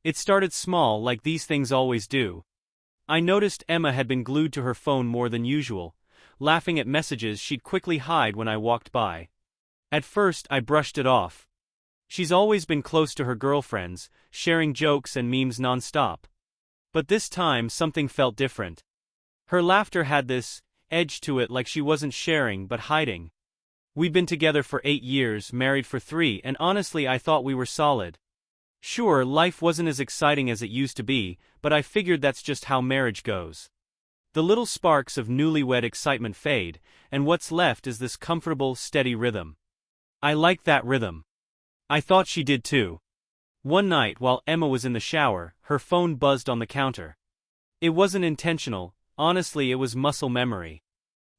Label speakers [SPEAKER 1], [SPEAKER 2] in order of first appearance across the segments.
[SPEAKER 1] It started small, like these things always do. I noticed Emma had been glued to her phone more than usual, laughing at messages she'd quickly hide when I walked by. At first, I brushed it off. She's always been close to her girlfriends, sharing jokes and memes nonstop. But this time, something felt different. Her laughter had this edge to it, like she wasn't sharing but hiding. We'd been together for 8 years, married for 3, and honestly I thought we were solid. Sure, life wasn't as exciting as it used to be, but I figured that's just how marriage goes. The little sparks of newlywed excitement fade, and what's left is this comfortable, steady rhythm. I liked that rhythm. I thought she did too. One night while Emma was in the shower, her phone buzzed on the counter. It wasn't intentional, honestly it was muscle memory.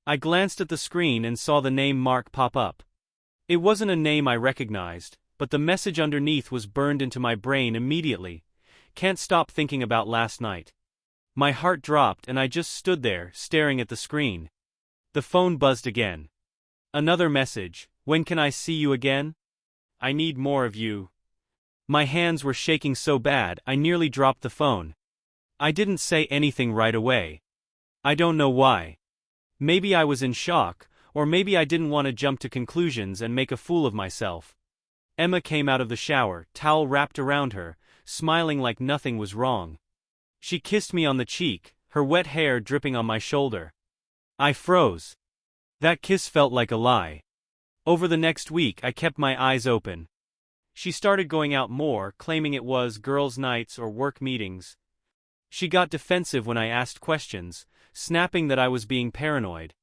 [SPEAKER 1] I glanced at the screen and saw the name Mark pop up. It wasn't a name I recognized, but the message underneath was burned into my brain immediately. Can't stop thinking about last night. My heart dropped and I just stood there, staring at the screen. The phone buzzed again. Another message: when can I see you again? I need more of you. My hands were shaking so bad I nearly dropped the phone. I didn't say anything right away. I don't know why. Maybe I was in shock, or maybe I didn't want to jump to conclusions and make a fool of myself. Emma came out of the shower, towel wrapped around her, smiling like nothing was wrong. She kissed me on the cheek, her wet hair dripping on my shoulder. I froze. That kiss felt like a lie. Over the next week I kept my eyes open. She started going out more, claiming it was girls' nights or work meetings. She got defensive when I asked questions, snapping that I was being paranoid.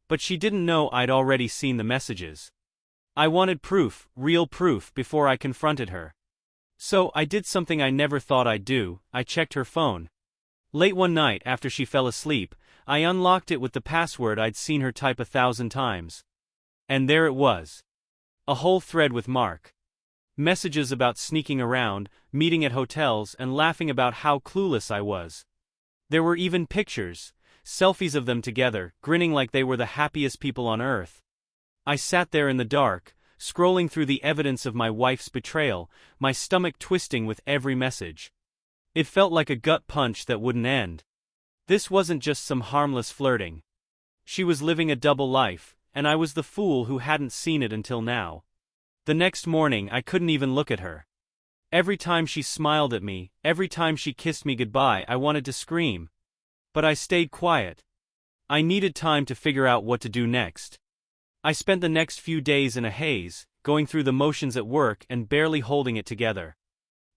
[SPEAKER 1] But she didn't know I'd already seen the messages. I wanted proof, real proof, before I confronted her. So I did something I never thought I'd do: I checked her phone. Late one night after she fell asleep, I unlocked it with the password I'd seen her type 1,000 times. And there it was. A whole thread with Mark. Messages about sneaking around, meeting at hotels, and laughing about how clueless I was. There were even pictures, selfies of them together, grinning like they were the happiest people on earth. I sat there in the dark, scrolling through the evidence of my wife's betrayal, my stomach twisting with every message. It felt like a gut punch that wouldn't end. This wasn't just some harmless flirting. She was living a double life, and I was the fool who hadn't seen it until now. The next morning I couldn't even look at her. Every time she smiled at me, every time she kissed me goodbye, I wanted to scream. But I stayed quiet. I needed time to figure out what to do next. I spent the next few days in a haze, going through the motions at work and barely holding it together.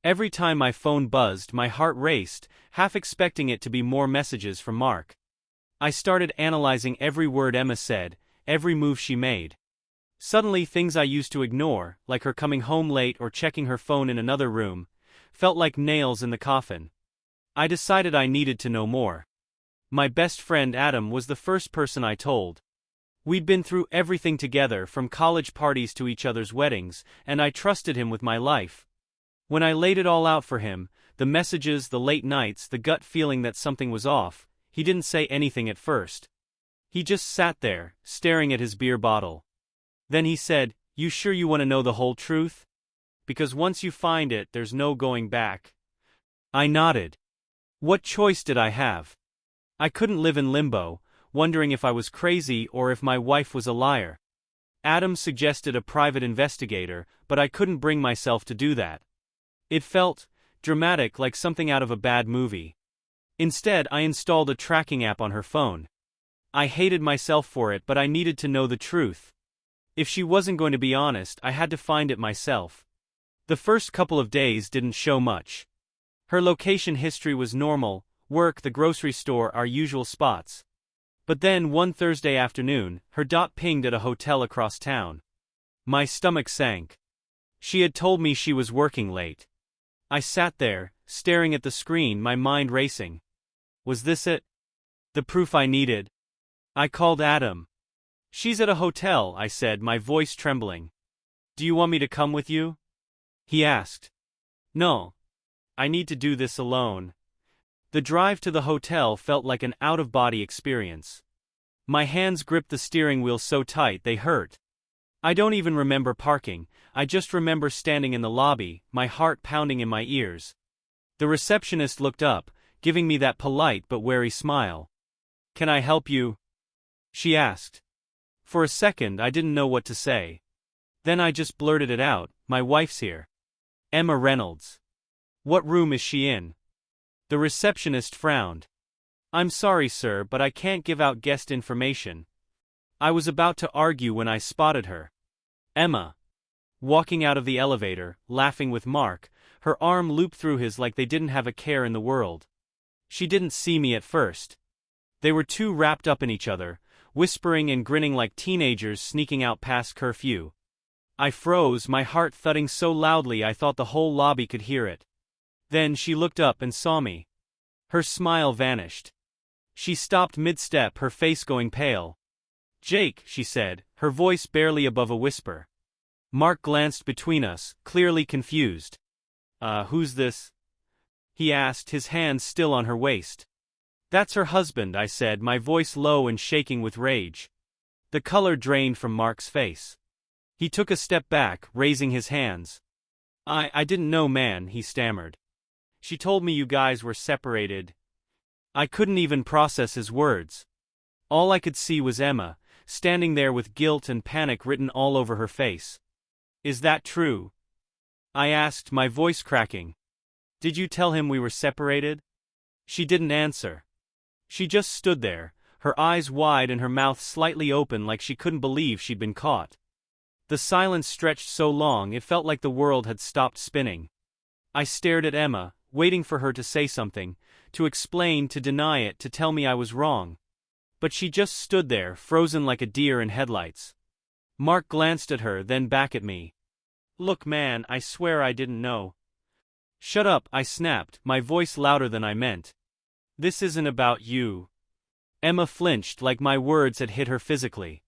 [SPEAKER 1] Every time my phone buzzed, my heart raced, half expecting it to be more messages from Mark. I started analyzing every word Emma said, every move she made. Suddenly, things I used to ignore, like her coming home late or checking her phone in another room, felt like nails in the coffin. I decided I needed to know more. My best friend Adam was the first person I told. We'd been through everything together, from college parties to each other's weddings, and I trusted him with my life. When I laid it all out for him, the messages, the late nights, the gut feeling that something was off, he didn't say anything at first. He just sat there, staring at his beer bottle. Then he said, "You sure you want to know the whole truth? Because once you find it, there's no going back." I nodded. What choice did I have? I couldn't live in limbo, wondering if I was crazy or if my wife was a liar. Adam suggested a private investigator, but I couldn't bring myself to do that. It felt dramatic, like something out of a bad movie. Instead, I installed a tracking app on her phone. I hated myself for it, but I needed to know the truth. If she wasn't going to be honest, I had to find it myself. The first couple of days didn't show much. Her location history was normal: work, the grocery store, our usual spots. But then one Thursday afternoon, her dot pinged at a hotel across town. My stomach sank. She had told me she was working late. I sat there, staring at the screen, my mind racing. Was this it? The proof I needed? I called Adam. "She's at a hotel," I said, my voice trembling. "Do you want me to come with you?" He asked. "No. I need to do this alone." The drive to the hotel felt like an out-of-body experience. My hands gripped the steering wheel so tight they hurt. I don't even remember parking, I just remember standing in the lobby, my heart pounding in my ears. The receptionist looked up, giving me that polite but wary smile. "Can I help you?" she asked. For a second I didn't know what to say. Then I just blurted it out, "My wife's here. Emma Reynolds." "What room is she in?" The receptionist frowned. "I'm sorry, sir, but I can't give out guest information." I was about to argue when I spotted her. Emma. Walking out of the elevator, laughing with Mark, her arm looped through his like they didn't have a care in the world. She didn't see me at first. They were too wrapped up in each other, whispering and grinning like teenagers sneaking out past curfew. I froze, my heart thudding so loudly I thought the whole lobby could hear it. Then she looked up and saw me. Her smile vanished. She stopped mid-step, her face going pale. "Jake," she said, her voice barely above a whisper. Mark glanced between us, clearly confused. Who's this?" he asked, his hand still on her waist. "That's her husband," I said, my voice low and shaking with rage. The color drained from Mark's face. He took a step back, raising his hands. I didn't know, man," he stammered. "She told me you guys were separated." I couldn't even process his words. All I could see was Emma, standing there with guilt and panic written all over her face. "Is that true?" I asked, my voice cracking. "Did you tell him we were separated?" She didn't answer. She just stood there, her eyes wide and her mouth slightly open like she couldn't believe she'd been caught. The silence stretched so long it felt like the world had stopped spinning. I stared at Emma, waiting for her to say something, to explain, to deny it, to tell me I was wrong. But she just stood there, frozen like a deer in headlights. Mark glanced at her, then back at me. "Look, man, I swear I didn't know." "Shut up," I snapped, my voice louder than I meant. "This isn't about you." Emma flinched like my words had hit her physically.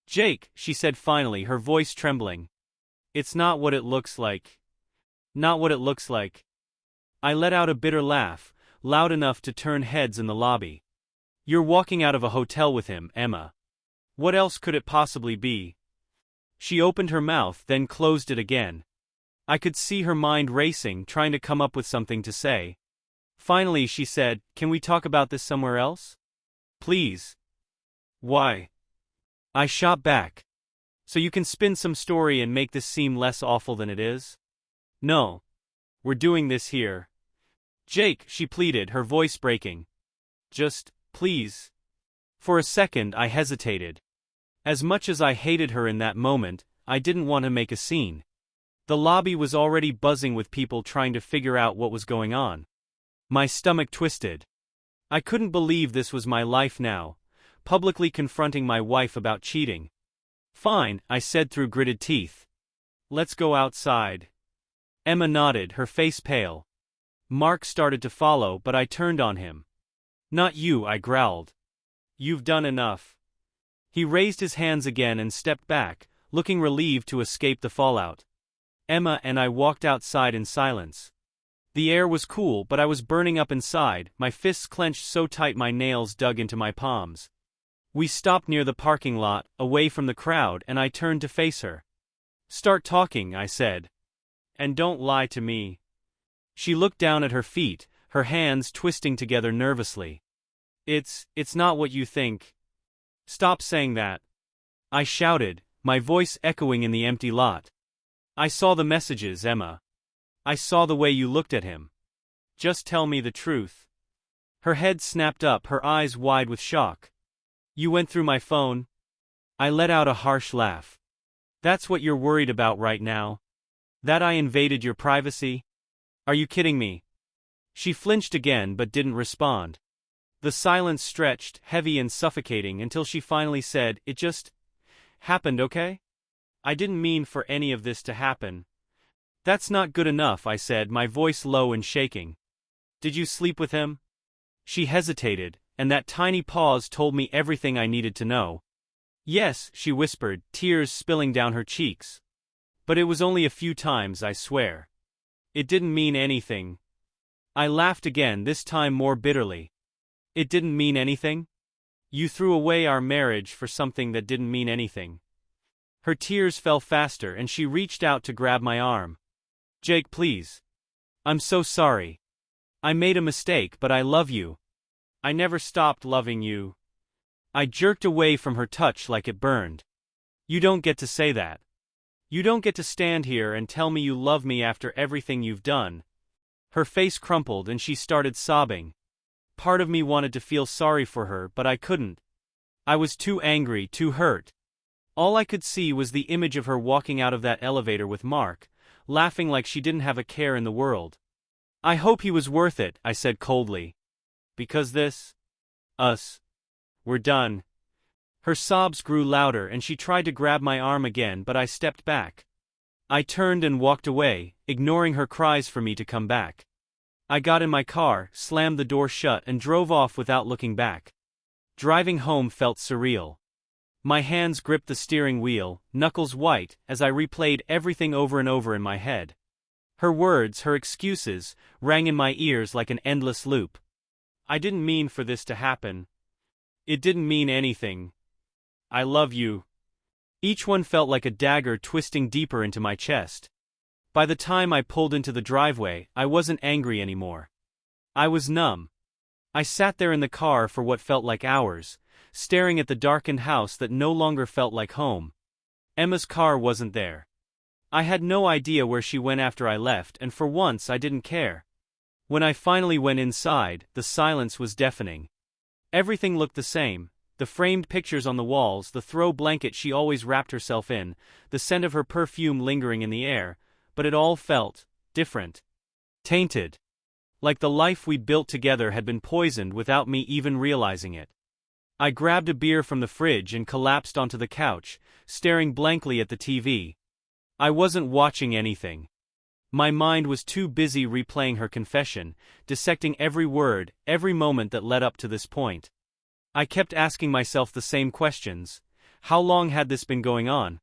[SPEAKER 1] "Jake," she said finally, her voice trembling. "It's not what it looks like. Not what it looks like." I let out a bitter laugh, loud enough to turn heads in the lobby. "You're walking out of a hotel with him, Emma. What else could it possibly be?" She opened her mouth, then closed it again. I could see her mind racing, trying to come up with something to say. Finally she said, "Can we talk about this somewhere else? Please." "Why?" I shot back. "So you can spin some story and make this seem less awful than it is?" "No. We're doing this here." "Jake," she pleaded, her voice breaking. "Just, please." For a second I hesitated. As much as I hated her in that moment, I didn't want to make a scene. The lobby was already buzzing with people trying to figure out what was going on. My stomach twisted. I couldn't believe this was my life now, publicly confronting my wife about cheating. "Fine," I said through gritted teeth. "Let's go outside." Emma nodded, her face pale. Mark started to follow, but I turned on him. "Not you," I growled. "You've done enough." He raised his hands again and stepped back, looking relieved to escape the fallout. Emma and I walked outside in silence. The air was cool, but I was burning up inside, my fists clenched so tight my nails dug into my palms. We stopped near the parking lot, away from the crowd, and I turned to face her. "Start talking," I said. "And don't lie to me." She looked down at her feet, her hands twisting together nervously. It's not what you think." "Stop saying that," I shouted, my voice echoing in the empty lot. "I saw the messages, Emma. I saw the way you looked at him. Just tell me the truth." Her head snapped up, her eyes wide with shock. "You went through my phone?" I let out a harsh laugh. "That's what you're worried about right now? That I invaded your privacy? Are you kidding me?" She flinched again but didn't respond. The silence stretched, heavy and suffocating, until she finally said, "It just happened, okay? I didn't mean for any of this to happen." "That's not good enough," I said, my voice low and shaking. "Did you sleep with him?" She hesitated, and that tiny pause told me everything I needed to know. "Yes," she whispered, tears spilling down her cheeks. "But it was only a few times, I swear. It didn't mean anything." I laughed again, this time more bitterly. "It didn't mean anything? You threw away our marriage for something that didn't mean anything." Her tears fell faster and she reached out to grab my arm. "Jake, please. I'm so sorry." I made a mistake, but I love you. I never stopped loving you. I jerked away from her touch like it burned. You don't get to say that. You don't get to stand here and tell me you love me after everything you've done. Her face crumpled and she started sobbing. Part of me wanted to feel sorry for her, but I couldn't. I was too angry, too hurt. All I could see was the image of her walking out of that elevator with Mark, laughing like she didn't have a care in the world. I hope he was worth it, I said coldly. Because we're done. Her sobs grew louder and she tried to grab my arm again, but I stepped back. I turned and walked away, ignoring her cries for me to come back. I got in my car, slammed the door shut and drove off without looking back. Driving home felt surreal. My hands gripped the steering wheel, knuckles white, as I replayed everything over and over in my head. Her words, her excuses, rang in my ears like an endless loop. I didn't mean for this to happen. It didn't mean anything. I love you. Each one felt like a dagger twisting deeper into my chest. By the time I pulled into the driveway, I wasn't angry anymore. I was numb. I sat there in the car for what felt like hours, staring at the darkened house that no longer felt like home. Emma's car wasn't there. I had no idea where she went after I left, and for once I didn't care. When I finally went inside, the silence was deafening. Everything looked the same. The framed pictures on the walls, the throw blanket she always wrapped herself in, the scent of her perfume lingering in the air, but it all felt different. Tainted. Like the life we'd built together had been poisoned without me even realizing it. I grabbed a beer from the fridge and collapsed onto the couch, staring blankly at the TV. I wasn't watching anything. My mind was too busy replaying her confession, dissecting every word, every moment that led up to this point. I kept asking myself the same questions. How long had this been going on?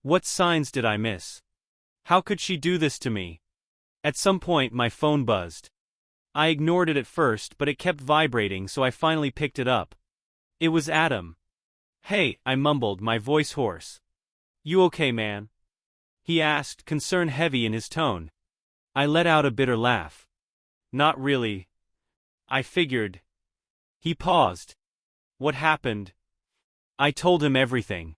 [SPEAKER 1] What signs did I miss? How could she do this to me? At some point my phone buzzed. I ignored it at first, but it kept vibrating, so I finally picked it up. It was Adam. "Hey," I mumbled, my voice hoarse. "You okay, man?" he asked, concern heavy in his tone. I let out a bitter laugh. "Not really. I figured." He paused. "What happened?" I told him everything.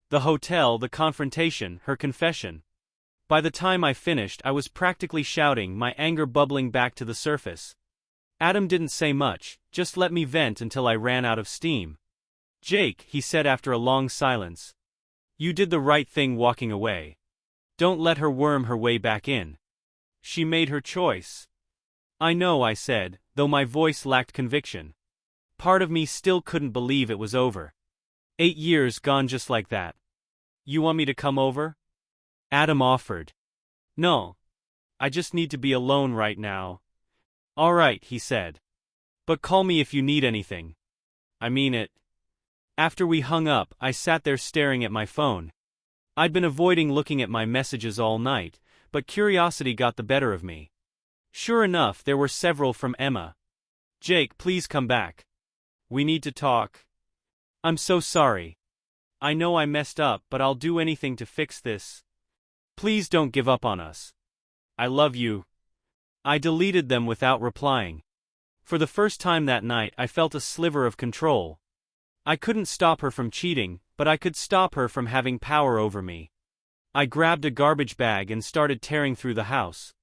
[SPEAKER 1] The hotel, the confrontation, her confession. By the time I finished, I was practically shouting, my anger bubbling back to the surface. Adam didn't say much, just let me vent until I ran out of steam. "Jake," he said after a long silence. "You did the right thing walking away. Don't let her worm her way back in. She made her choice." "I know," I said, though my voice lacked conviction. Part of me still couldn't believe it was over. 8 years gone just like that. "You want me to come over?" Adam offered. "No. I just need to be alone right now." "All right," he said. "But call me if you need anything." "I mean it." After we hung up, I sat there staring at my phone. I'd been avoiding looking at my messages all night, but curiosity got the better of me. Sure enough, there were several from Emma. "Jake, please come back. We need to talk. I'm so sorry. I know I messed up, but I'll do anything to fix this. Please don't give up on us. I love you." I deleted them without replying. For the first time that night, I felt a sliver of control. I couldn't stop her from cheating, but I could stop her from having power over me. I grabbed a garbage bag and started tearing through the house.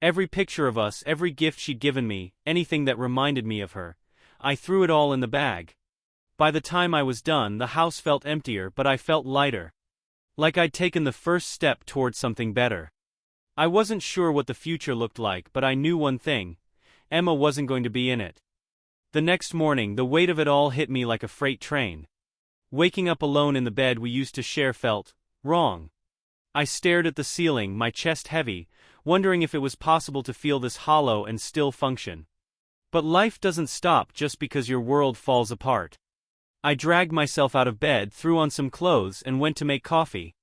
[SPEAKER 1] Every picture of us, every gift she'd given me, anything that reminded me of her, I threw it all in the bag. By the time I was done, the house felt emptier, but I felt lighter. Like I'd taken the first step toward something better. I wasn't sure what the future looked like, but I knew one thing: Emma wasn't going to be in it. The next morning, the weight of it all hit me like a freight train. Waking up alone in the bed we used to share felt wrong. I stared at the ceiling, my chest heavy, wondering if it was possible to feel this hollow and still function. But life doesn't stop just because your world falls apart. I dragged myself out of bed, threw on some clothes, and went to make coffee.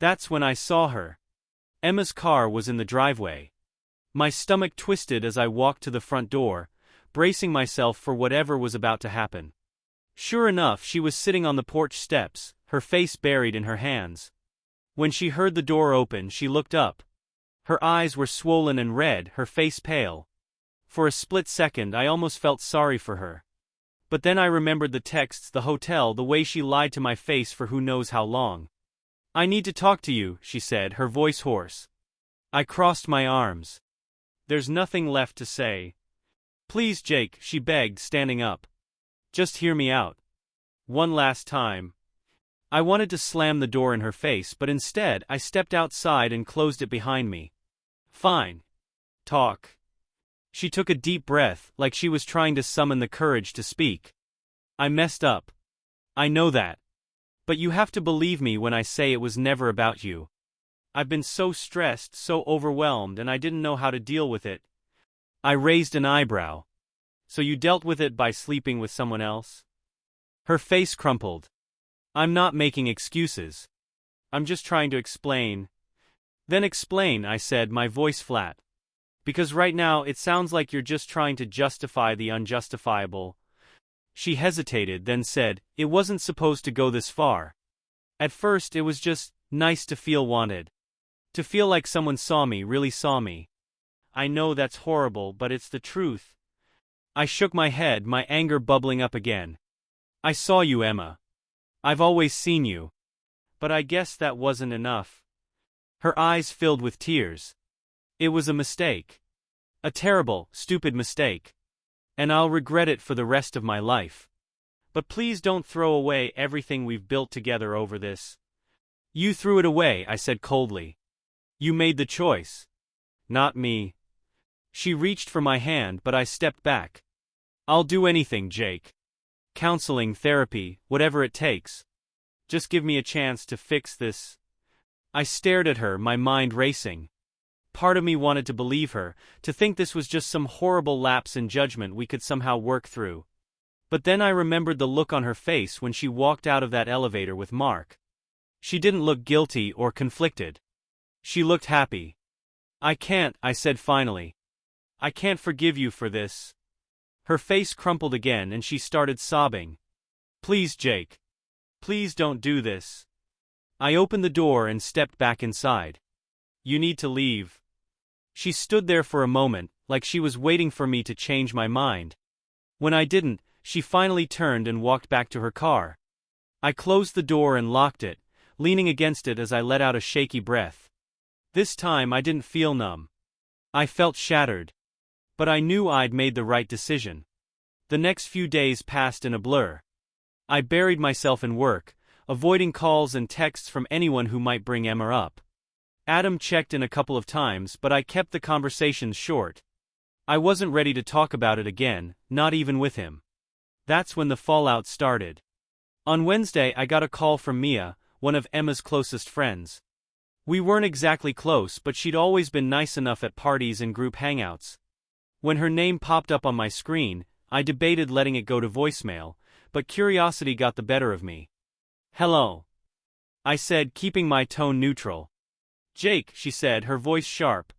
[SPEAKER 1] That's when I saw her. Emma's car was in the driveway. My stomach twisted as I walked to the front door, bracing myself for whatever was about to happen. Sure enough, she was sitting on the porch steps, her face buried in her hands. When she heard the door open, she looked up. Her eyes were swollen and red, her face pale. For a split second I almost felt sorry for her. But then I remembered the texts, the hotel, the way she lied to my face for who knows how long. "I need to talk to you," she said, her voice hoarse. I crossed my arms. "There's nothing left to say." "Please, Jake," she begged, standing up. "Just hear me out. One last time." I wanted to slam the door in her face, but instead I stepped outside and closed it behind me. "Fine. Talk." She took a deep breath, like she was trying to summon the courage to speak. "I messed up. I know that. But you have to believe me when I say it was never about you. I've been so stressed, so overwhelmed, and I didn't know how to deal with it." I raised an eyebrow. "So you dealt with it by sleeping with someone else?" Her face crumpled. "I'm not making excuses. I'm just trying to explain." "Then explain," I said, my voice flat. "Because right now it sounds like you're just trying to justify the unjustifiable." She hesitated, then said, "It wasn't supposed to go this far. At first it was just nice to feel wanted. To feel like someone saw me, really saw me. I know that's horrible, but it's the truth." I shook my head, my anger bubbling up again. "I saw you, Emma. I've always seen you. But I guess that wasn't enough." Her eyes filled with tears. "It was a mistake. A terrible, stupid mistake. And I'll regret it for the rest of my life. But please don't throw away everything we've built together over this." "You threw it away," I said coldly. "You made the choice. Not me." She reached for my hand, but I stepped back. "I'll do anything, Jake. Counseling, therapy, whatever it takes. Just give me a chance to fix this." I stared at her, my mind racing. Part of me wanted to believe her, to think this was just some horrible lapse in judgment we could somehow work through. But then I remembered the look on her face when she walked out of that elevator with Mark. She didn't look guilty or conflicted. She looked happy. "I can't," I said finally. "I can't forgive you for this." Her face crumpled again and she started sobbing. "Please, Jake. Please don't do this." I opened the door and stepped back inside. "You need to leave." She stood there for a moment, like she was waiting for me to change my mind. When I didn't, she finally turned and walked back to her car. I closed the door and locked it, leaning against it as I let out a shaky breath. This time I didn't feel numb. I felt shattered. But I knew I'd made the right decision. The next few days passed in a blur. I buried myself in work, avoiding calls and texts from anyone who might bring Emma up. Adam checked in a couple of times, but I kept the conversations short. I wasn't ready to talk about it again, not even with him. That's when the fallout started. On Wednesday I got a call from Mia, one of Emma's closest friends. We weren't exactly close, but she'd always been nice enough at parties and group hangouts. When her name popped up on my screen, I debated letting it go to voicemail, but curiosity got the better of me. "Hello," I said, keeping my tone neutral. "Jake," she said, her voice sharp.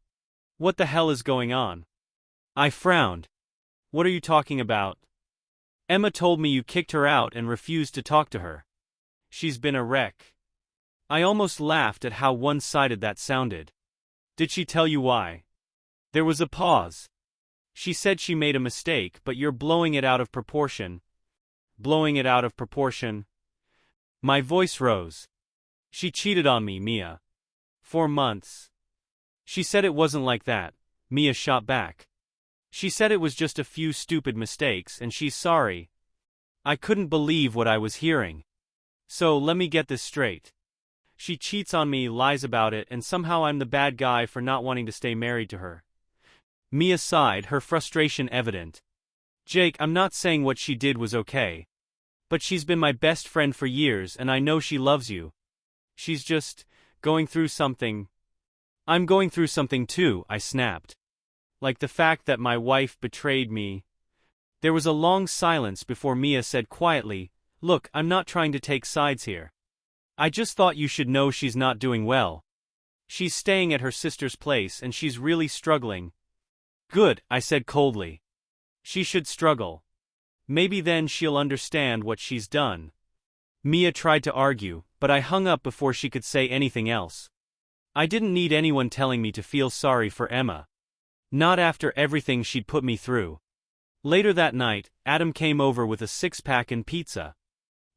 [SPEAKER 1] "What the hell is going on?" I frowned. "What are you talking about?" "Emma told me you kicked her out and refused to talk to her. She's been a wreck." I almost laughed at how one-sided that sounded. "Did she tell you why?" There was a pause. "She said she made a mistake, but you're blowing it out of proportion." "Blowing it out of proportion?" My voice rose. "She cheated on me, Mia. 4 months. She said it wasn't like that," Mia shot back. "She said it was just a few stupid mistakes and she's sorry." I couldn't believe what I was hearing. "So let me get this straight. She cheats on me, lies about it, and somehow I'm the bad guy for not wanting to stay married to her." Mia sighed, her frustration evident. "Jake, I'm not saying what she did was okay. But she's been my best friend for years and I know she loves you. She's just going through something." "I'm going through something too," I snapped. "Like the fact that my wife betrayed me." There was a long silence before Mia said quietly, "Look, I'm not trying to take sides here. I just thought you should know she's not doing well. She's staying at her sister's place and she's really struggling." "Good," I said coldly. "She should struggle. Maybe then she'll understand what she's done." Mia tried to argue, but I hung up before she could say anything else. I didn't need anyone telling me to feel sorry for Emma. Not after everything she'd put me through. Later that night, Adam came over with a six-pack and pizza.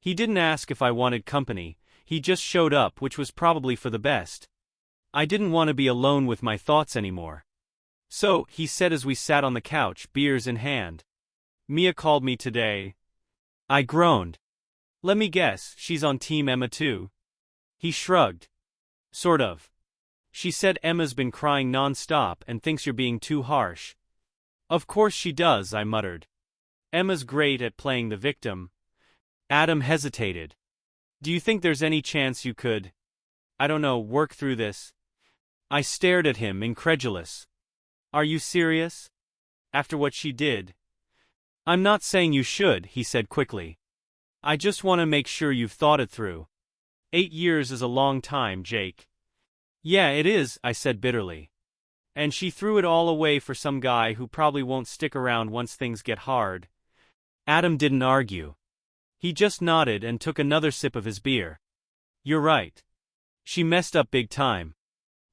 [SPEAKER 1] He didn't ask if I wanted company, he just showed up, which was probably for the best. I didn't want to be alone with my thoughts anymore. So, he said as we sat on the couch, beers in hand. Mia called me today. I groaned. Let me guess, she's on Team Emma too? He shrugged. Sort of. She said Emma's been crying non-stop and thinks you're being too harsh. Of course she does, I muttered. Emma's great at playing the victim. Adam hesitated. Do you think there's any chance you could, I don't know, work through this? I stared at him, incredulous. Are you serious? After what she did? I'm not saying you should, he said quickly. I just want to make sure you've thought it through. 8 years is a long time, Jake. Yeah, it is, I said bitterly. And she threw it all away for some guy who probably won't stick around once things get hard. Adam didn't argue. He just nodded and took another sip of his beer. You're right. She messed up big time.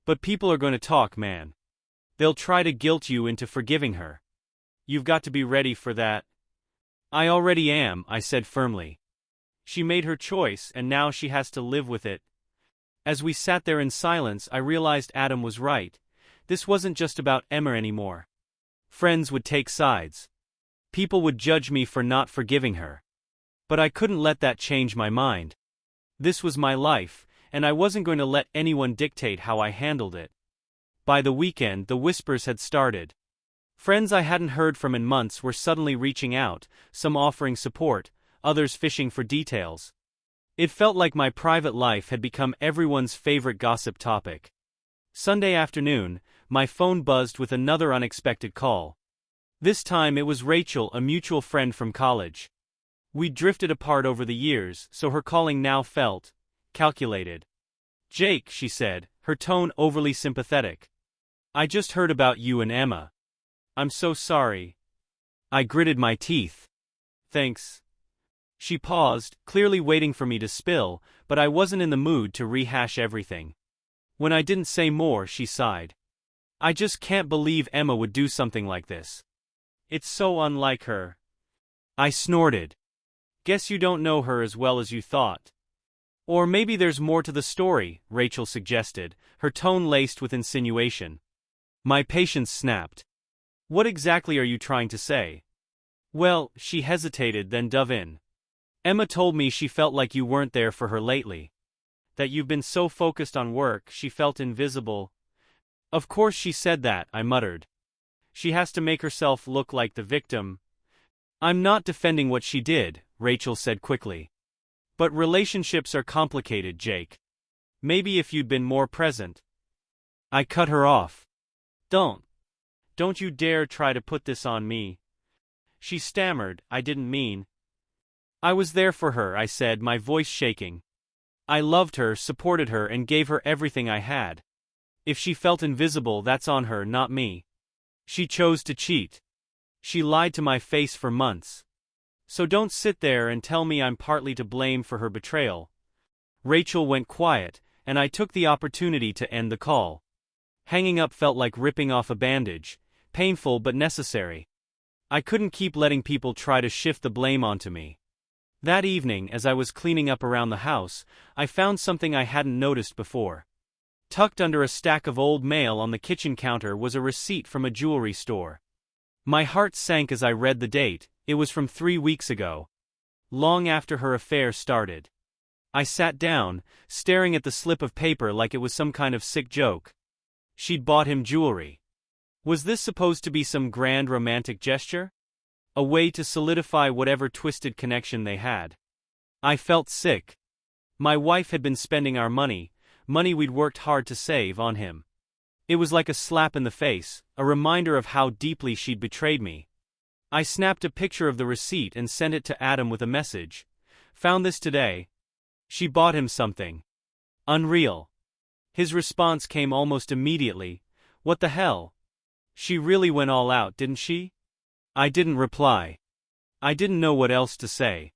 [SPEAKER 1] But people are going to talk, man. They'll try to guilt you into forgiving her. You've got to be ready for that. I already am, I said firmly. She made her choice and now she has to live with it. As we sat there in silence, I realized Adam was right. This wasn't just about Emma anymore. Friends would take sides. People would judge me for not forgiving her. But I couldn't let that change my mind. This was my life, and I wasn't going to let anyone dictate how I handled it. By the weekend, the whispers had started. Friends I hadn't heard from in months were suddenly reaching out, some offering support, others fishing for details. It felt like my private life had become everyone's favorite gossip topic. Sunday afternoon, my phone buzzed with another unexpected call. This time it was Rachel, a mutual friend from college. We'd drifted apart over the years, so her calling now felt calculated. Jake, she said, her tone overly sympathetic. I just heard about you and Emma. I'm so sorry. I gritted my teeth. Thanks. She paused, clearly waiting for me to spill, but I wasn't in the mood to rehash everything. When I didn't say more, she sighed. I just can't believe Emma would do something like this. It's so unlike her. I snorted. Guess you don't know her as well as you thought. Or maybe there's more to the story, Rachel suggested, her tone laced with insinuation. My patience snapped. What exactly are you trying to say? Well, she hesitated, then dove in. Emma told me she felt like you weren't there for her lately. That you've been so focused on work, she felt invisible. Of course she said that, I muttered. She has to make herself look like the victim. I'm not defending what she did, Rachel said quickly. But relationships are complicated, Jake. Maybe if you'd been more present. I cut her off. Don't you dare try to put this on me. She stammered, I didn't mean. I was there for her, I said, my voice shaking. I loved her, supported her, and gave her everything I had. If she felt invisible, that's on her, not me. She chose to cheat. She lied to my face for months. So don't sit there and tell me I'm partly to blame for her betrayal. Rachel went quiet, and I took the opportunity to end the call. Hanging up felt like ripping off a bandage, painful but necessary. I couldn't keep letting people try to shift the blame onto me. That evening, as I was cleaning up around the house, I found something I hadn't noticed before. Tucked under a stack of old mail on the kitchen counter was a receipt from a jewelry store. My heart sank as I read the date. It was from 3 weeks ago. Long after her affair started. I sat down, staring at the slip of paper like it was some kind of sick joke. She'd bought him jewelry. Was this supposed to be some grand romantic gesture? A way to solidify whatever twisted connection they had? I felt sick. My wife had been spending our money we'd worked hard to save, on him. It was like a slap in the face, a reminder of how deeply she'd betrayed me. I snapped a picture of the receipt and sent it to Adam with a message. Found this today. She bought him something. Unreal. His response came almost immediately. What the hell? She really went all out, didn't she? I didn't reply. I didn't know what else to say.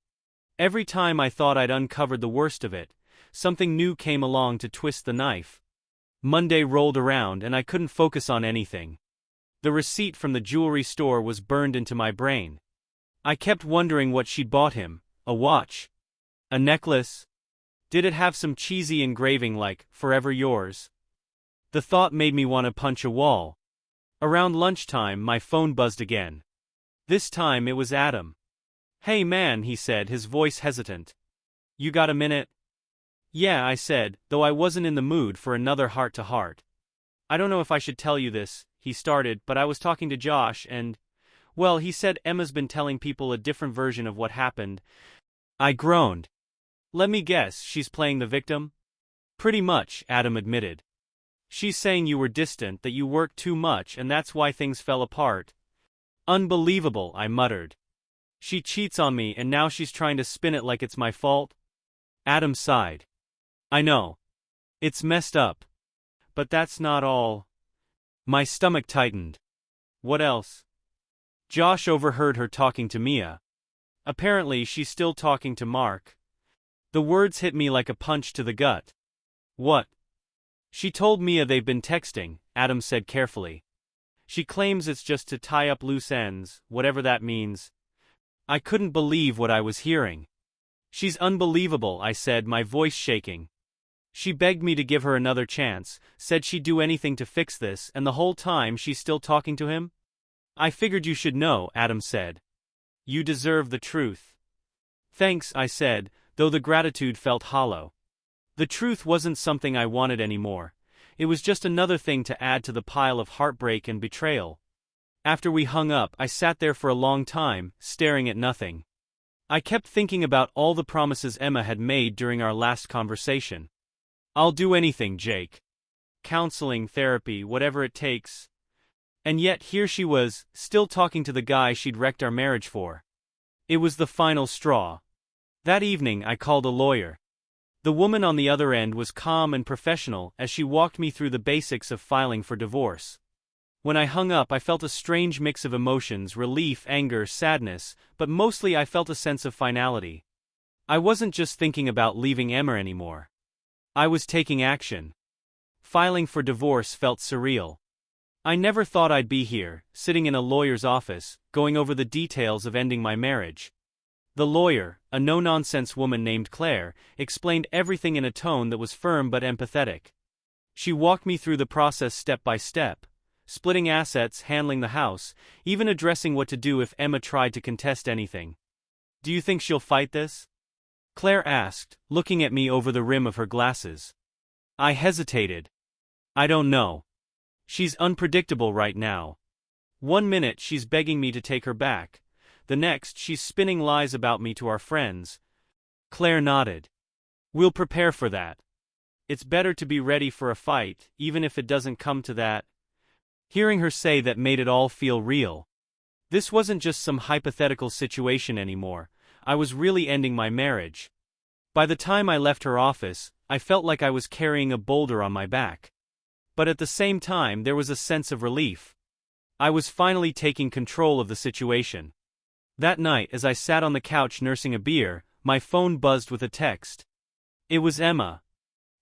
[SPEAKER 1] Every time I thought I'd uncovered the worst of it, something new came along to twist the knife. Monday rolled around and I couldn't focus on anything. The receipt from the jewelry store was burned into my brain. I kept wondering what she'd bought him. A watch? A necklace? Did it have some cheesy engraving like, "Forever Yours"? The thought made me want to punch a wall. Around lunchtime, my phone buzzed again. This time it was Adam. "Hey man," he said, his voice hesitant. "You got a minute?" "Yeah," I said, though I wasn't in the mood for another heart-to-heart. "I don't know if I should tell you this," he started, "but I was talking to Josh and, well, he said Emma's been telling people a different version of what happened." I groaned. "Let me guess, she's playing the victim?" "Pretty much," Adam admitted. "She's saying you were distant, that you worked too much and that's why things fell apart." "Unbelievable," I muttered. "She cheats on me and now she's trying to spin it like it's my fault?" Adam sighed. "I know. It's messed up. But that's not all." My stomach tightened. "What else?" "Josh overheard her talking to Mia. Apparently she's still talking to Mark." The words hit me like a punch to the gut. "What?" "She told Mia they've been texting," Adam said carefully. "She claims it's just to tie up loose ends, whatever that means." I couldn't believe what I was hearing. "She's unbelievable," I said, my voice shaking. "She begged me to give her another chance, said she'd do anything to fix this, and the whole time she's still talking to him?" "I figured you should know," Adam said. "You deserve the truth." "Thanks," I said, though the gratitude felt hollow. The truth wasn't something I wanted anymore. It was just another thing to add to the pile of heartbreak and betrayal. After we hung up, I sat there for a long time, staring at nothing. I kept thinking about all the promises Emma had made during our last conversation. "I'll do anything, Jake. Counseling, therapy, whatever it takes." And yet here she was, still talking to the guy she'd wrecked our marriage for. It was the final straw. That evening I called a lawyer. The woman on the other end was calm and professional as she walked me through the basics of filing for divorce. When I hung up, I felt a strange mix of emotions: relief, anger, sadness, but mostly I felt a sense of finality. I wasn't just thinking about leaving Emma anymore. I was taking action. Filing for divorce felt surreal. I never thought I'd be here, sitting in a lawyer's office, going over the details of ending my marriage. The lawyer, a no-nonsense woman named Claire, explained everything in a tone that was firm but empathetic. She walked me through the process step by step, splitting assets, handling the house, even addressing what to do if Emma tried to contest anything. "Do you think she'll fight this?" Claire asked, looking at me over the rim of her glasses. I hesitated. "I don't know. She's unpredictable right now. One minute she's begging me to take her back. The next she's spinning lies about me to our friends." Claire nodded. "We'll prepare for that. It's better to be ready for a fight, even if it doesn't come to that." Hearing her say that made it all feel real. This wasn't just some hypothetical situation anymore. I was really ending my marriage. By the time I left her office, I felt like I was carrying a boulder on my back. But at the same time, there was a sense of relief. I was finally taking control of the situation. That night, as I sat on the couch nursing a beer, my phone buzzed with a text. It was Emma.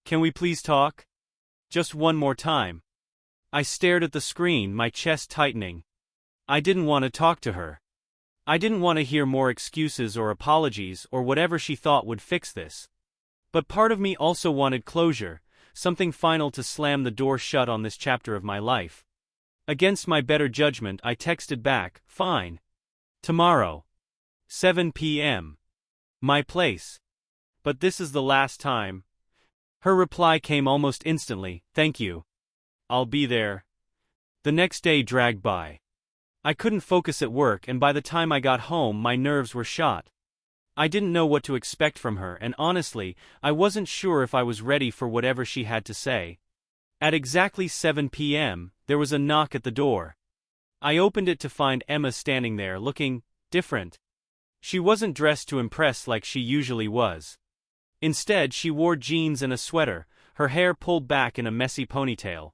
[SPEAKER 1] "Can we please talk? Just one more time." I stared at the screen, my chest tightening. I didn't want to talk to her. I didn't want to hear more excuses or apologies or whatever she thought would fix this. But part of me also wanted closure, something final to slam the door shut on this chapter of my life. Against my better judgment, I texted back, "Fine. Tomorrow. 7 p.m. My place. But this is the last time." Her reply came almost instantly, "Thank you. I'll be there." The next day dragged by. I couldn't focus at work, and by the time I got home my nerves were shot. I didn't know what to expect from her, and honestly, I wasn't sure if I was ready for whatever she had to say. At exactly 7 p.m., there was a knock at the door. I opened it to find Emma standing there, looking different. She wasn't dressed to impress like she usually was. Instead, she wore jeans and a sweater, her hair pulled back in a messy ponytail.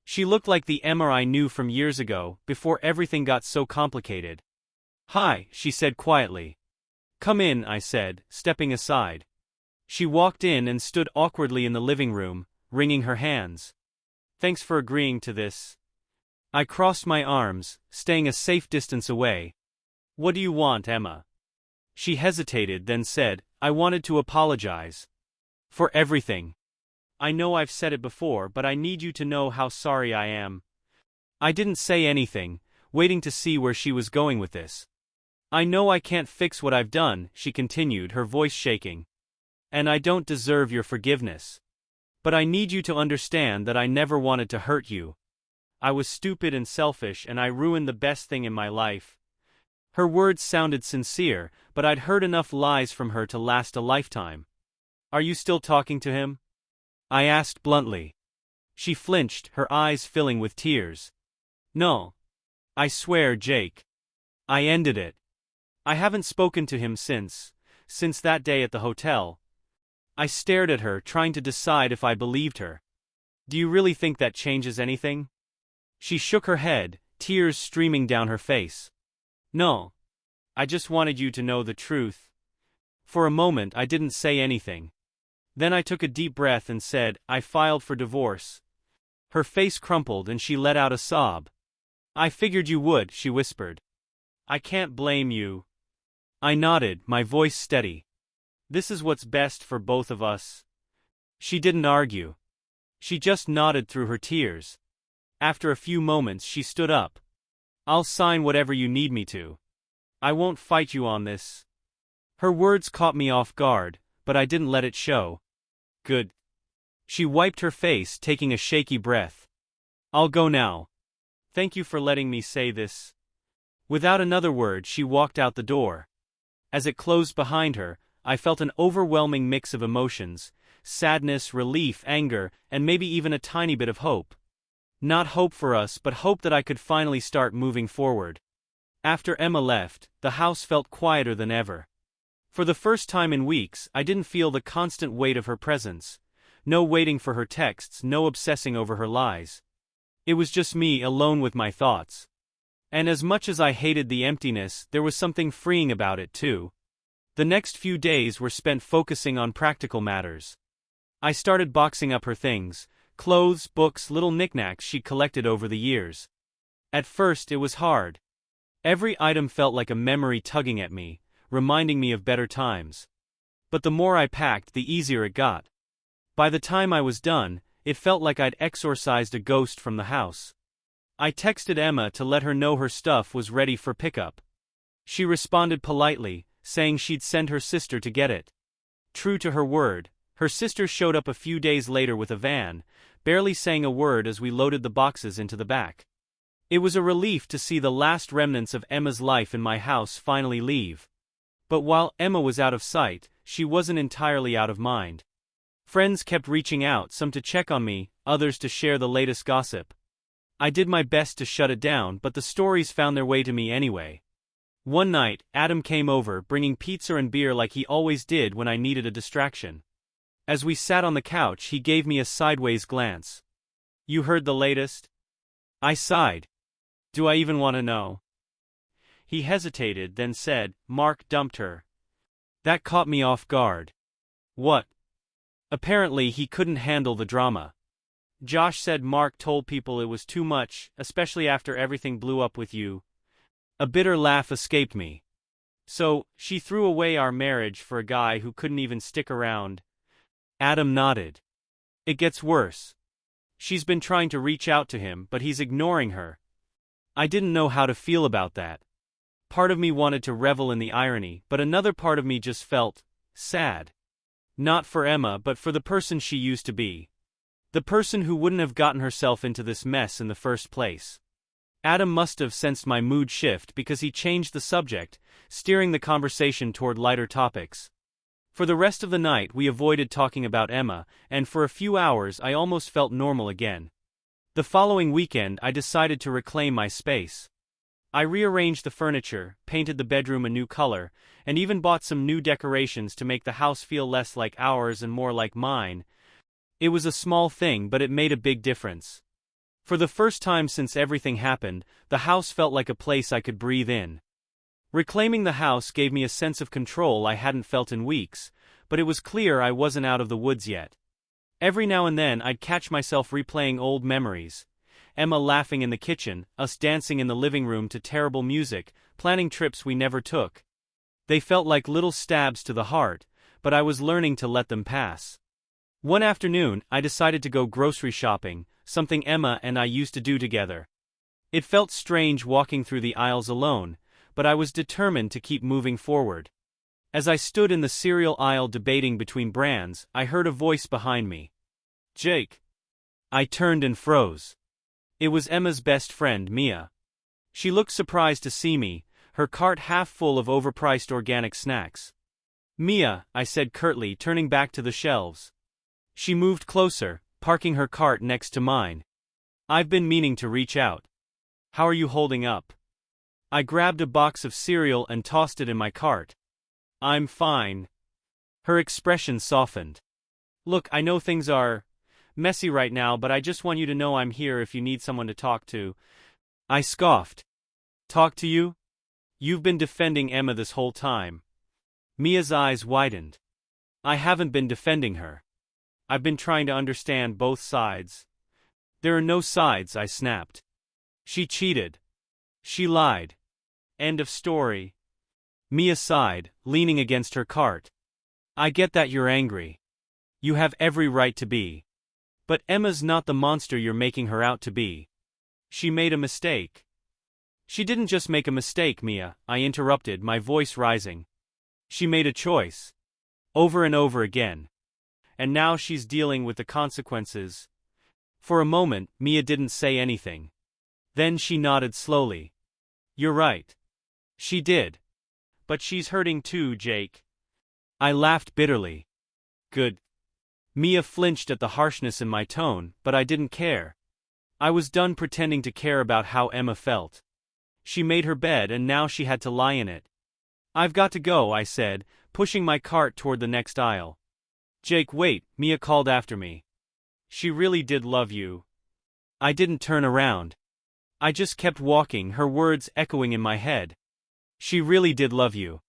[SPEAKER 1] She looked like the Emma I knew from years ago, before everything got so complicated. "Hi," she said quietly. "Come in," I said, stepping aside. She walked in and stood awkwardly in the living room, wringing her hands. "Thanks for agreeing to this." I crossed my arms, staying a safe distance away. What do you want, Emma? She hesitated, then said, I wanted to apologize. For everything. I know I've said it before, but I need you to know how sorry I am. I didn't say anything, waiting to see where she was going with this. I know I can't fix what I've done, she continued, her voice shaking. And I don't deserve your forgiveness. But I need you to understand that I never wanted to hurt you. I was stupid and selfish, and I ruined the best thing in my life. Her words sounded sincere, but I'd heard enough lies from her to last a lifetime. Are you still talking to him? I asked bluntly. She flinched, her eyes filling with tears. No. I swear, Jake. I ended it. I haven't spoken to him since that day at the hotel. I stared at her, trying to decide if I believed her. Do you really think that changes anything? She shook her head, tears streaming down her face. No. I just wanted you to know the truth. For a moment I didn't say anything. Then I took a deep breath and said, I filed for divorce. Her face crumpled and she let out a sob. I figured you would, she whispered. I can't blame you. I nodded, my voice steady. This is what's best for both of us. She didn't argue. She just nodded through her tears. After a few moments she stood up. I'll sign whatever you need me to. I won't fight you on this. Her words caught me off guard, but I didn't let it show. Good. She wiped her face, taking a shaky breath. I'll go now. Thank you for letting me say this. Without another word she walked out the door. As it closed behind her, I felt an overwhelming mix of emotions, sadness, relief, anger, and maybe even a tiny bit of hope. Not hope for us, but hope that I could finally start moving forward. After Emma left, the house felt quieter than ever. For the first time in weeks, I didn't feel the constant weight of her presence. No waiting for her texts, no obsessing over her lies. It was just me alone with my thoughts. And as much as I hated the emptiness, there was something freeing about it too. The next few days were spent focusing on practical matters. I started boxing up her things, clothes, books, little knickknacks she'd collected over the years. At first it was hard. Every item felt like a memory tugging at me, reminding me of better times. But the more I packed, the easier it got. By the time I was done, it felt like I'd exorcised a ghost from the house. I texted Emma to let her know her stuff was ready for pickup. She responded politely, saying she'd send her sister to get it. True to her word, her sister showed up a few days later with a van, barely saying a word as we loaded the boxes into the back. It was a relief to see the last remnants of Emma's life in my house finally leave. But while Emma was out of sight, she wasn't entirely out of mind. Friends kept reaching out, some to check on me, others to share the latest gossip. I did my best to shut it down, but the stories found their way to me anyway. One night, Adam came over, bringing pizza and beer like he always did when I needed a distraction. As we sat on the couch, he gave me a sideways glance. You heard the latest? I sighed. Do I even want to know? He hesitated, then said, Mark dumped her. That caught me off guard. What? Apparently he couldn't handle the drama. Josh said Mark told people it was too much, especially after everything blew up with you. A bitter laugh escaped me. So, she threw away our marriage for a guy who couldn't even stick around. Adam nodded. It gets worse. She's been trying to reach out to him, but he's ignoring her. I didn't know how to feel about that. Part of me wanted to revel in the irony, but another part of me just felt sad. Not for Emma, but for the person she used to be. The person who wouldn't have gotten herself into this mess in the first place. Adam must have sensed my mood shift because he changed the subject, steering the conversation toward lighter topics. For the rest of the night we avoided talking about Emma, and for a few hours I almost felt normal again. The following weekend I decided to reclaim my space. I rearranged the furniture, painted the bedroom a new color, and even bought some new decorations to make the house feel less like ours and more like mine. It was a small thing, but it made a big difference. For the first time since everything happened, the house felt like a place I could breathe in. Reclaiming the house gave me a sense of control I hadn't felt in weeks, but it was clear I wasn't out of the woods yet. Every now and then I'd catch myself replaying old memories, Emma laughing in the kitchen, us dancing in the living room to terrible music, planning trips we never took. They felt like little stabs to the heart, but I was learning to let them pass. One afternoon, I decided to go grocery shopping, something Emma and I used to do together. It felt strange walking through the aisles alone, but I was determined to keep moving forward. As I stood in the cereal aisle debating between brands, I heard a voice behind me. "Jake." I turned and froze. It was Emma's best friend, Mia. She looked surprised to see me, her cart half full of overpriced organic snacks. "Mia," I said curtly, turning back to the shelves. She moved closer, parking her cart next to mine. "I've been meaning to reach out. How are you holding up?" I grabbed a box of cereal and tossed it in my cart. "I'm fine." Her expression softened. "Look, I know things are messy right now, but I just want you to know I'm here if you need someone to talk to." I scoffed. "Talk to you? You've been defending Emma this whole time." Mia's eyes widened. "I haven't been defending her. I've been trying to understand both sides." "There are no sides," I snapped. "She cheated. She lied. End of story." Mia sighed, leaning against her cart. "I get that you're angry. You have every right to be. But Emma's not the monster you're making her out to be. She made a mistake." "She didn't just make a mistake, Mia," I interrupted, my voice rising. "She made a choice. Over and over again. And now she's dealing with the consequences." For a moment, Mia didn't say anything. Then she nodded slowly. "You're right. She did. But she's hurting too, Jake." I laughed bitterly. "Good." Mia flinched at the harshness in my tone, but I didn't care. I was done pretending to care about how Emma felt. She made her bed and now she had to lie in it. "I've got to go," I said, pushing my cart toward the next aisle. "Jake, wait," Mia called after me. "She really did love you." I didn't turn around. I just kept walking, her words echoing in my head. She really did love you.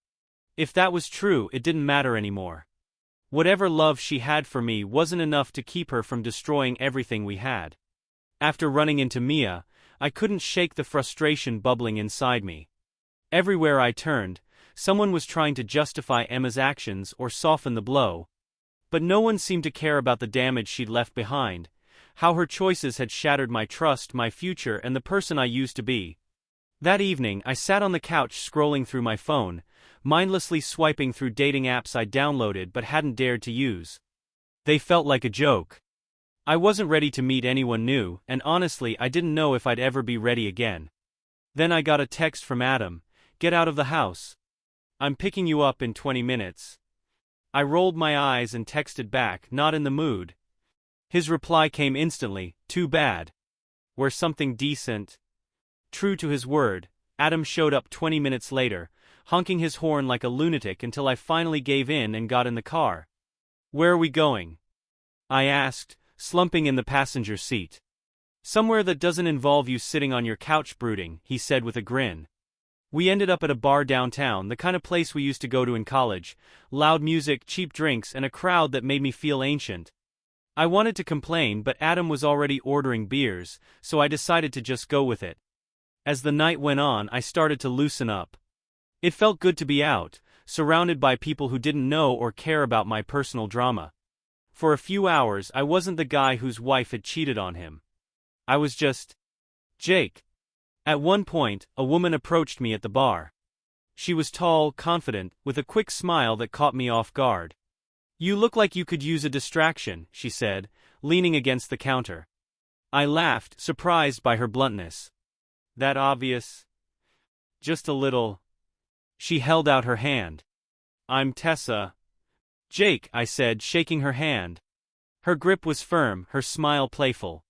[SPEAKER 1] If that was true, it didn't matter anymore. Whatever love she had for me wasn't enough to keep her from destroying everything we had. After running into Mia, I couldn't shake the frustration bubbling inside me. Everywhere I turned, someone was trying to justify Emma's actions or soften the blow. But no one seemed to care about the damage she'd left behind, how her choices had shattered my trust, my future, and the person I used to be. That evening, I sat on the couch scrolling through my phone, mindlessly swiping through dating apps I downloaded but hadn't dared to use. They felt like a joke. I wasn't ready to meet anyone new, and honestly, I didn't know if I'd ever be ready again. Then I got a text from Adam. "Get out of the house. I'm picking you up in 20 minutes. I rolled my eyes and texted back, "Not in the mood." His reply came instantly, "Too bad. We're something decent." True to his word, Adam showed up 20 minutes later, honking his horn like a lunatic until I finally gave in and got in the car. "Where are we going?" I asked, slumping in the passenger seat. "Somewhere that doesn't involve you sitting on your couch brooding," he said with a grin. We ended up at a bar downtown, the kind of place we used to go to in college, loud music, cheap drinks, and a crowd that made me feel ancient. I wanted to complain, but Adam was already ordering beers, so I decided to just go with it. As the night went on, I started to loosen up. It felt good to be out, surrounded by people who didn't know or care about my personal drama. For a few hours, I wasn't the guy whose wife had cheated on him. I was just Jake. At one point, a woman approached me at the bar. She was tall, confident, with a quick smile that caught me off guard. "You look like you could use a distraction," she said, leaning against the counter. I laughed, surprised by her bluntness. "That obvious?" "Just a little." She held out her hand. "I'm Tessa." "Jake," I said, shaking her hand. Her grip was firm, her smile playful.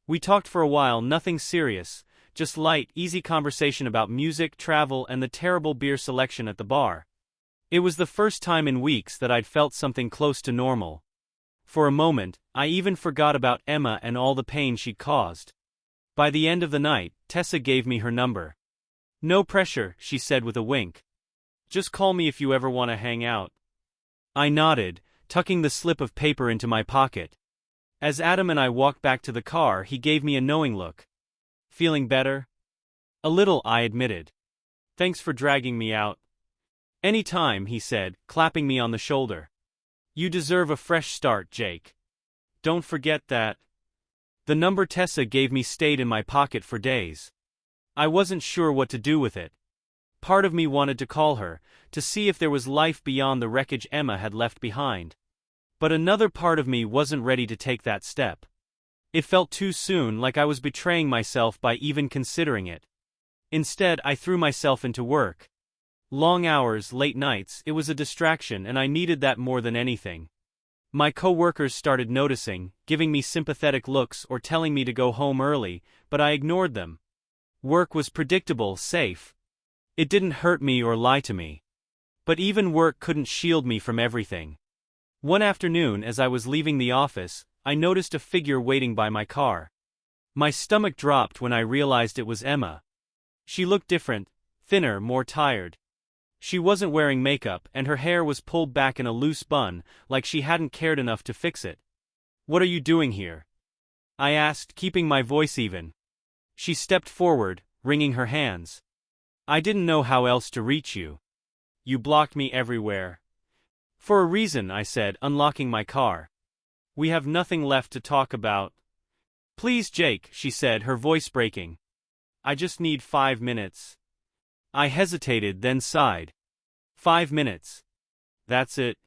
[SPEAKER 1] We talked for a while, nothing serious, just light, easy conversation about music, travel, and the terrible beer selection at the bar. It was the first time in weeks that I'd felt something close to normal. For a moment, I even forgot about Emma and all the pain she'd caused. By the end of the night, Tessa gave me her number. "No pressure," she said with a wink. "Just call me if you ever want to hang out." I nodded, tucking the slip of paper into my pocket. As Adam and I walked back to the car, he gave me a knowing look. Feeling better? A little, I admitted. Thanks for dragging me out. Any time, he said, clapping me on the shoulder. You deserve a fresh start, Jake. Don't forget that. The number Tessa gave me stayed in my pocket for days. I wasn't sure what to do with it. Part of me wanted to call her, to see if there was life beyond the wreckage Emma had left behind. But another part of me wasn't ready to take that step. It felt too soon, like I was betraying myself by even considering it. Instead, I threw myself into work. Long hours, late nights, it was a distraction, and I needed that more than anything. My co-workers started noticing, giving me sympathetic looks or telling me to go home early, but I ignored them. Work was predictable, safe. It didn't hurt me or lie to me. But even work couldn't shield me from everything. One afternoon, as I was leaving the office, I noticed a figure waiting by my car. My stomach dropped when I realized it was Emma. She looked different, thinner, more tired. She wasn't wearing makeup, and her hair was pulled back in a loose bun, like she hadn't cared enough to fix it. "What are you doing here?" I asked, keeping my voice even. She stepped forward, wringing her hands. "I didn't know how else to reach you. You blocked me everywhere." "For a reason," I said, unlocking my car. "We have nothing left to talk about." "Please, Jake," she said, her voice breaking. "I just need 5 minutes." I hesitated, then sighed. 5 minutes. That's it.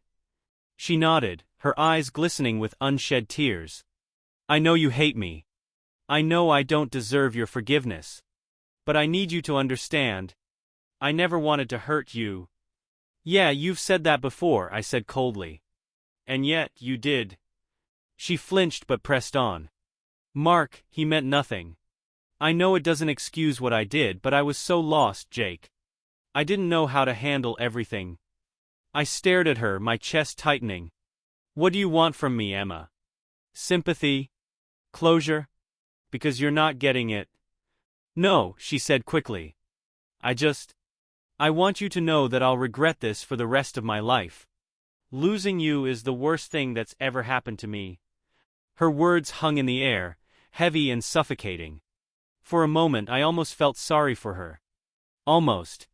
[SPEAKER 1] She nodded, her eyes glistening with unshed tears. "I know you hate me. I know I don't deserve your forgiveness. But I need you to understand. I never wanted to hurt you." "Yeah, you've said that before," I said coldly. "And yet, you did." She flinched but pressed on. "Mark, he meant nothing. I know it doesn't excuse what I did, but I was so lost, Jake. I didn't know how to handle everything." I stared at her, my chest tightening. "What do you want from me, Emma? Sympathy? Closure? Because you're not getting it." "No," she said quickly. I want you to know that I'll regret this for the rest of my life. Losing you is the worst thing that's ever happened to me." Her words hung in the air, heavy and suffocating. For a moment I almost felt sorry for her. Almost.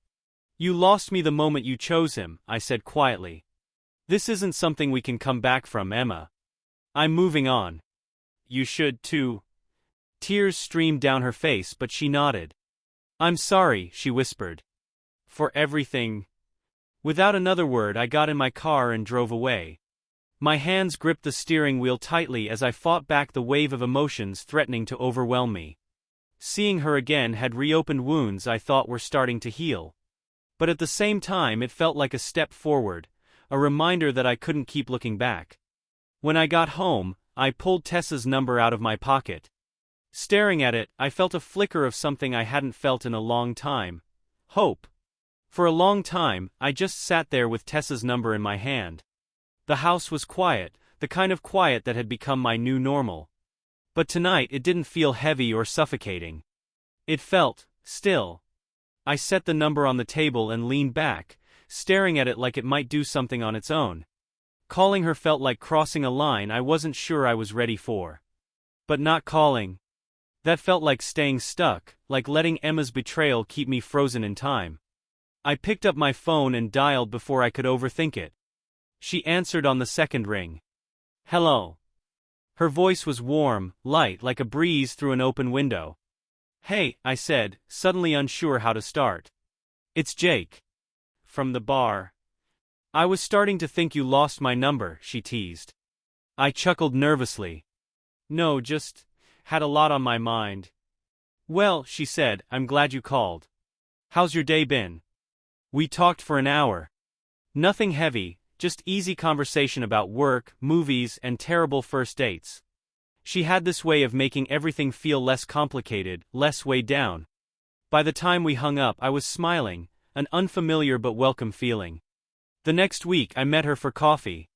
[SPEAKER 1] "You lost me the moment you chose him," I said quietly. "This isn't something we can come back from, Emma. I'm moving on. You should, too." Tears streamed down her face, but she nodded. "I'm sorry," she whispered. "For everything." Without another word, I got in my car and drove away. My hands gripped the steering wheel tightly as I fought back the wave of emotions threatening to overwhelm me. Seeing her again had reopened wounds I thought were starting to heal. But at the same time it felt like a step forward, a reminder that I couldn't keep looking back. When I got home, I pulled Tessa's number out of my pocket. Staring at it, I felt a flicker of something I hadn't felt in a long time. Hope. For a long time, I just sat there with Tessa's number in my hand. The house was quiet, the kind of quiet that had become my new normal. But tonight it didn't feel heavy or suffocating. It felt still. I set the number on the table and leaned back, staring at it like it might do something on its own. Calling her felt like crossing a line I wasn't sure I was ready for. But not calling. That felt like staying stuck, like letting Emma's betrayal keep me frozen in time. I picked up my phone and dialed before I could overthink it. She answered on the second ring. "Hello." Her voice was warm, light, like a breeze through an open window. "Hey," I said, suddenly unsure how to start. "It's Jake. From the bar." "I was starting to think you lost my number," she teased. I chuckled nervously. "No, just had a lot on my mind." "Well," she said, "I'm glad you called. How's your day been?" We talked for an hour. Nothing heavy, just easy conversation about work, movies, and terrible first dates. She had this way of making everything feel less complicated, less weighed down. By the time we hung up, I was smiling, an unfamiliar but welcome feeling. The next week, I met her for coffee.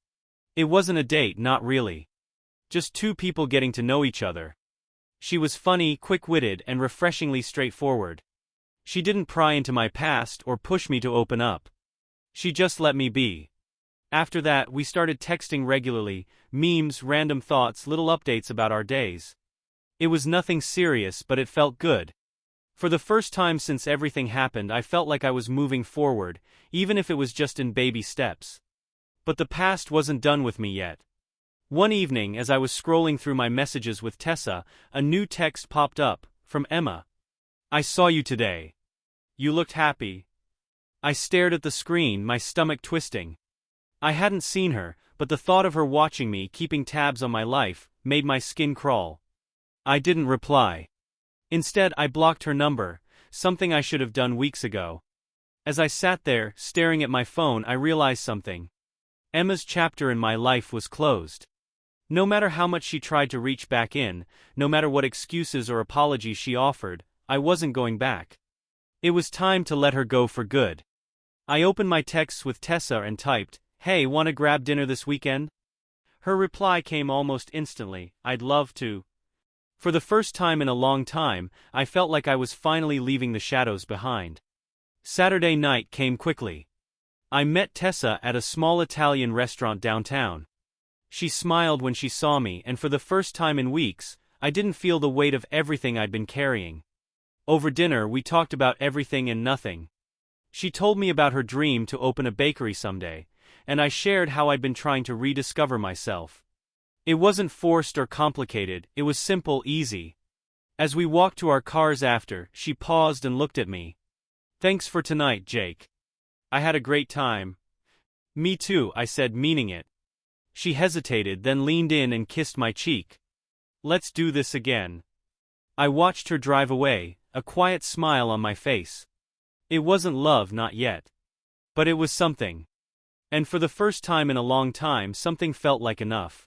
[SPEAKER 1] It wasn't a date, not really. Just two people getting to know each other. She was funny, quick-witted, and refreshingly straightforward. She didn't pry into my past or push me to open up. She just let me be. After that, we started texting regularly, memes, random thoughts, little updates about our days. It was nothing serious, but it felt good. For the first time since everything happened, I felt like I was moving forward, even if it was just in baby steps. But the past wasn't done with me yet. One evening, as I was scrolling through my messages with Tessa, a new text popped up, from Emma. "I saw you today. You looked happy." I stared at the screen, my stomach twisting. I hadn't seen her, but the thought of her watching me, keeping tabs on my life, made my skin crawl. I didn't reply. Instead, I blocked her number, something I should have done weeks ago. As I sat there, staring at my phone, I realized something. Emma's chapter in my life was closed. No matter how much she tried to reach back in, no matter what excuses or apologies she offered, I wasn't going back. It was time to let her go for good. I opened my texts with Tessa and typed, "Hey, wanna grab dinner this weekend?" Her reply came almost instantly, "I'd love to." For the first time in a long time, I felt like I was finally leaving the shadows behind. Saturday night came quickly. I met Tessa at a small Italian restaurant downtown. She smiled when she saw me, and for the first time in weeks, I didn't feel the weight of everything I'd been carrying. Over dinner, we talked about everything and nothing. She told me about her dream to open a bakery someday, and I shared how I'd been trying to rediscover myself. It wasn't forced or complicated, it was simple, easy. As we walked to our cars after, she paused and looked at me. "Thanks for tonight, Jake. I had a great time." "Me too," I said, meaning it. She hesitated, then leaned in and kissed my cheek. "Let's do this again." I watched her drive away, a quiet smile on my face. It wasn't love, not yet. But it was something. And for the first time in a long time, something felt like enough.